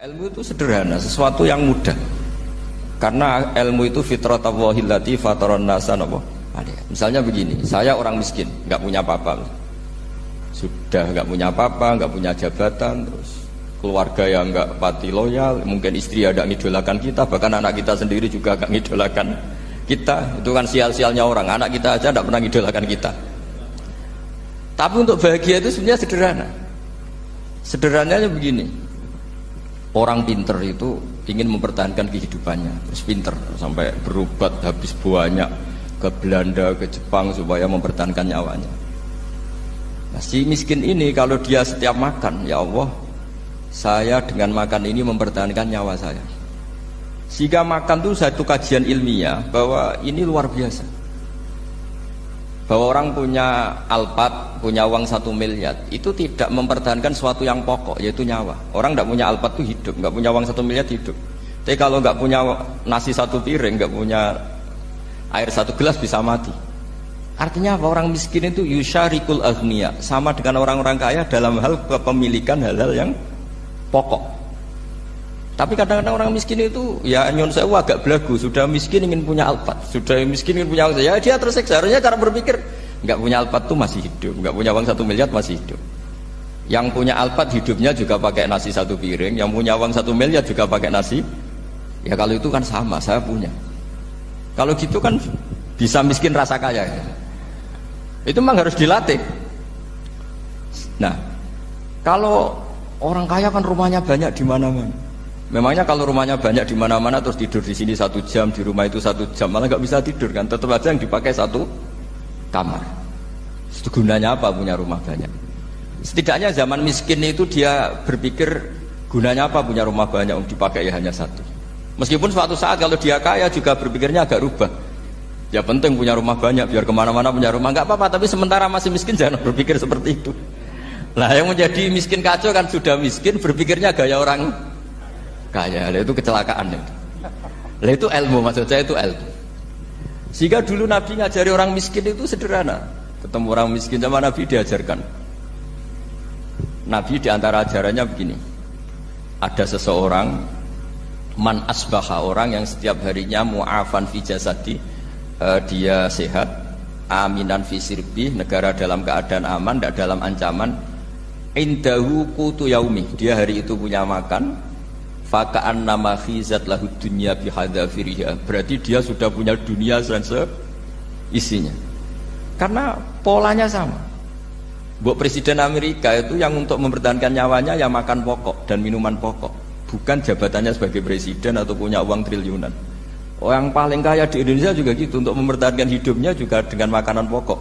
Ilmu itu sederhana, sesuatu yang mudah. Karena ilmu itu fitratallahi allati fataran nasa napa. Misalnya begini, saya orang miskin, nggak punya apa-apa. Sudah nggak punya apa-apa, nggak punya jabatan, terus keluarga yang nggak pati loyal, mungkin istri ada ngidolakan kita, bahkan anak kita sendiri juga nggak ngidolakan kita. Itu kan sial-sialnya orang, anak kita aja nggak pernah ngidolakan kita. Tapi untuk bahagia itu sebenarnya sederhana. Sederhananya begini, orang pinter itu ingin mempertahankan kehidupannya, terus pinter sampai berobat habis banyak ke Belanda, ke Jepang supaya mempertahankan nyawanya. Nah, si miskin ini kalau dia setiap makan, ya Allah, saya dengan makan ini mempertahankan nyawa saya. Sehingga makan itu satu kajian ilmiah bahwa ini luar biasa. Bahwa orang punya Alphard, punya uang 1 miliar, itu tidak mempertahankan sesuatu yang pokok, yaitu nyawa. Orang tidak punya Alphard itu hidup, nggak punya uang 1 miliar hidup. Tapi kalau nggak punya nasi 1 piring, nggak punya air 1 gelas bisa mati. Artinya apa? Orang miskin itu yusyarikul aghniya, sama dengan orang-orang kaya dalam hal kepemilikan hal-hal yang pokok. Tapi kadang-kadang orang miskin itu ya nyon sewu agak belagu, sudah miskin ingin punya Alphard, sudah miskin ingin punya uang, ya dia tersiksa. Harusnya cara berpikir nggak punya Alphard tuh masih hidup, nggak punya uang 1 miliar masih hidup. Yang punya Alphard hidupnya juga pakai nasi 1 piring, yang punya uang 1 miliar juga pakai nasi. Ya kalau itu kan sama, saya punya. Kalau gitu kan bisa miskin rasa kaya. Itu memang harus dilatih. Nah, kalau orang kaya kan rumahnya banyak di mana-mana. Memangnya kalau rumahnya banyak di mana-mana terus tidur di sini 1 jam, di rumah itu 1 jam, malah nggak bisa tidur kan? Tetap aja yang dipakai 1 kamar. Itu gunanya apa punya rumah banyak? Setidaknya zaman miskin itu dia berpikir gunanya apa punya rumah banyak untuk dipakai ya hanya 1. Meskipun suatu saat kalau dia kaya juga berpikirnya agak rubah. Ya penting punya rumah banyak biar kemana-mana punya rumah, nggak apa-apa. Tapi sementara masih miskin jangan berpikir seperti itu. Nah yang menjadi miskin kacau kan sudah miskin berpikirnya gaya orang kaya, itu kecelakaan itu. Itu ilmu, maksud saya itu ilmu. Sehingga dulu Nabi ngajari orang miskin itu sederhana. Ketemu orang miskin sama Nabi diajarkan. Nabi diantara ajarannya begini. Ada seseorang man asbaha, orang yang setiap harinya mu'afan fi jasadi, dia sehat, aminan fi sirbi, negara dalam keadaan aman, tidak dalam ancaman. Indahu qutu yaumi, dia hari itu punya makan. Faka'an nama khizat lahu dunya bihadzafiriha, berarti dia sudah punya dunia dan seisinya. Karena polanya sama. Buat Presiden Amerika itu yang untuk mempertahankan nyawanya ya makan pokok dan minuman pokok, bukan jabatannya sebagai presiden atau punya uang triliunan. Orang paling kaya di Indonesia juga gitu, untuk mempertahankan hidupnya juga dengan makanan pokok.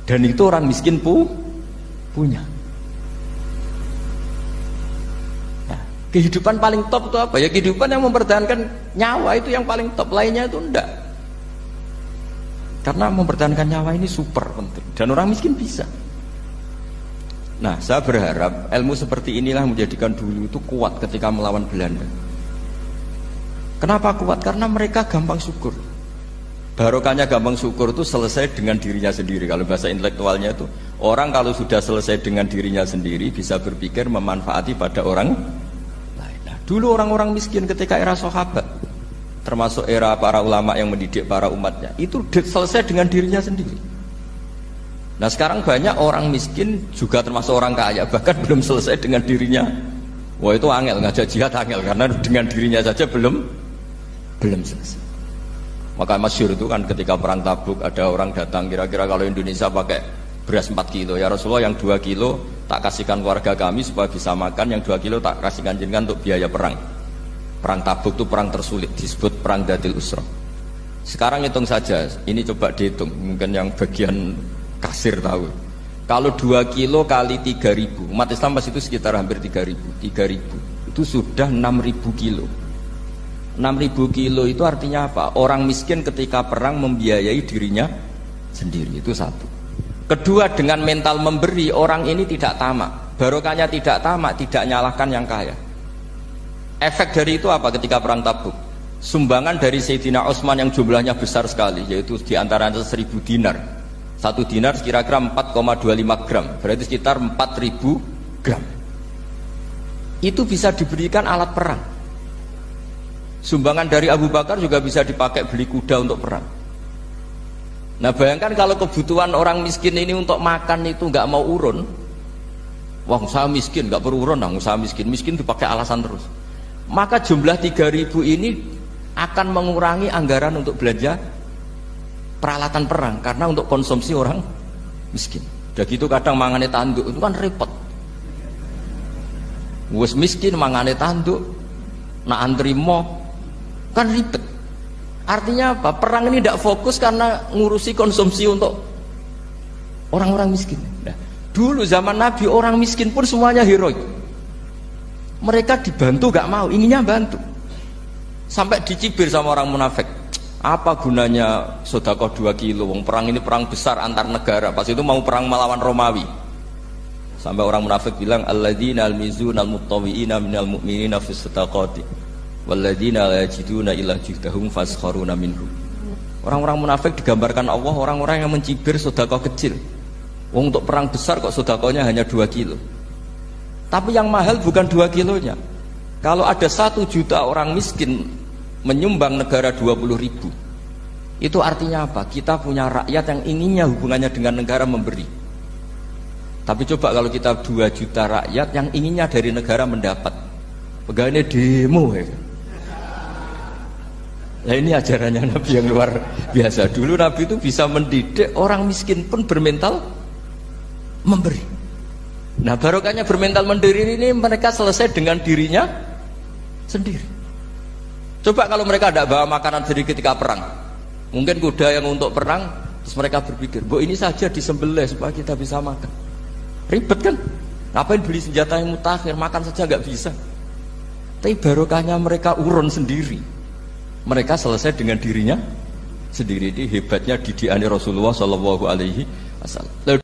Dan itu orang miskin punya. Kehidupan paling top itu apa? Ya kehidupan yang mempertahankan nyawa itu yang paling top, lainnya itu enggak. Karena mempertahankan nyawa ini super penting dan orang miskin bisa. Nah, saya berharap ilmu seperti inilah menjadikan dulu itu kuat ketika melawan Belanda. Kenapa kuat? Karena mereka gampang syukur. Barokahnya gampang syukur itu selesai dengan dirinya sendiri. Kalau bahasa intelektualnya itu, orang kalau sudah selesai dengan dirinya sendiri bisa berpikir memanfaati pada orang. Dulu orang-orang miskin ketika era sahabat, termasuk era para ulama yang mendidik para umatnya, itu selesai dengan dirinya sendiri. Nah sekarang banyak orang miskin juga termasuk orang kaya, bahkan belum selesai dengan dirinya. Wah itu angel, ngajak jihad angel, karena dengan dirinya saja belum selesai. Maka masyhur itu kan ketika perang Tabuk, ada orang datang, kira-kira kalau Indonesia pakai beras 4 kilo, ya Rasulullah yang 2 kilo tak kasihkan keluarga kami supaya bisa makan, yang 2 kilo tak kasihkan jenengan untuk biaya perang. Perang Tabuk itu perang tersulit, disebut perang Dhatil Usra. Sekarang hitung saja, ini coba dihitung, mungkin yang bagian kasir tahu. Kalau 2 kilo kali 3.000, umat Islam pas itu sekitar hampir 3.000, itu sudah 6.000 kilo. 6.000 kilo itu artinya apa? Orang miskin ketika perang membiayai dirinya sendiri, itu satu. Kedua, dengan mental memberi, orang ini tidak tamak. Barokahnya tidak tamak, tidak nyalahkan yang kaya. Efek dari itu apa ketika perang Tabuk? Sumbangan dari Sayyidina Utsman yang jumlahnya besar sekali, yaitu diantaranya 1.000 dinar. 1 dinar kira-kira 4,25 gram, berarti sekitar 4.000 gram. itu bisa diberikan alat perang. Sumbangan dari Abu Bakar juga bisa dipakai beli kuda untuk perang. Nah bayangkan kalau kebutuhan orang miskin ini untuk makan itu nggak mau urun, wah usaha miskin nggak perlu urun, usaha miskin dipakai alasan terus. Maka jumlah 3.000 ini akan mengurangi anggaran untuk belanja peralatan perang karena untuk konsumsi orang miskin. Udah gitu kadang mangane tanduk itu kan repot. Wes miskin mangane tanduk, nak antri mo kan ribet. Artinya apa? Perang ini tidak fokus karena ngurusi konsumsi untuk orang-orang miskin. Nah, dulu zaman Nabi orang miskin pun semuanya heroik. Mereka dibantu gak mau, inginnya bantu. Sampai dicibir sama orang munafik. Apa gunanya sedekah 2 kilo? Wong perang ini perang besar antar negara. Pas itu mau perang melawan Romawi. Sampai orang munafik bilang alladzina almizunal muttawwi'ina minal mu'minina fis sadaqati walladzina la yajiduna illa juhdahum faskharuna minhum. Orang-orang munafik digambarkan Allah orang-orang yang mencibir sedekah kecil. Wong untuk perang besar kok sedekahnya hanya 2 kilo. Tapi yang mahal bukan 2 kilonya. Kalau ada 1 juta orang miskin menyumbang negara 20.000, itu artinya apa? Kita punya rakyat yang inginnya hubungannya dengan negara memberi. Tapi coba kalau kita 2 juta rakyat yang inginnya dari negara mendapat, pegawainya demo ya. Nah ini ajarannya Nabi yang luar biasa. Dulu Nabi itu bisa mendidik orang miskin pun bermental memberi. Nah barokahnya bermental mandiri ini mereka selesai dengan dirinya sendiri. Coba kalau mereka tidak bawa makanan sendiri ketika perang, mungkin kuda yang untuk perang, terus mereka berpikir, "Bu ini saja disembelih supaya kita bisa makan." Ribet kan? Ngapain beli senjata yang mutakhir, makan saja nggak bisa. Tapi barokahnya mereka urun sendiri. Mereka selesai dengan dirinya sendiri. Ini hebatnya didikan Rasulullah SAW.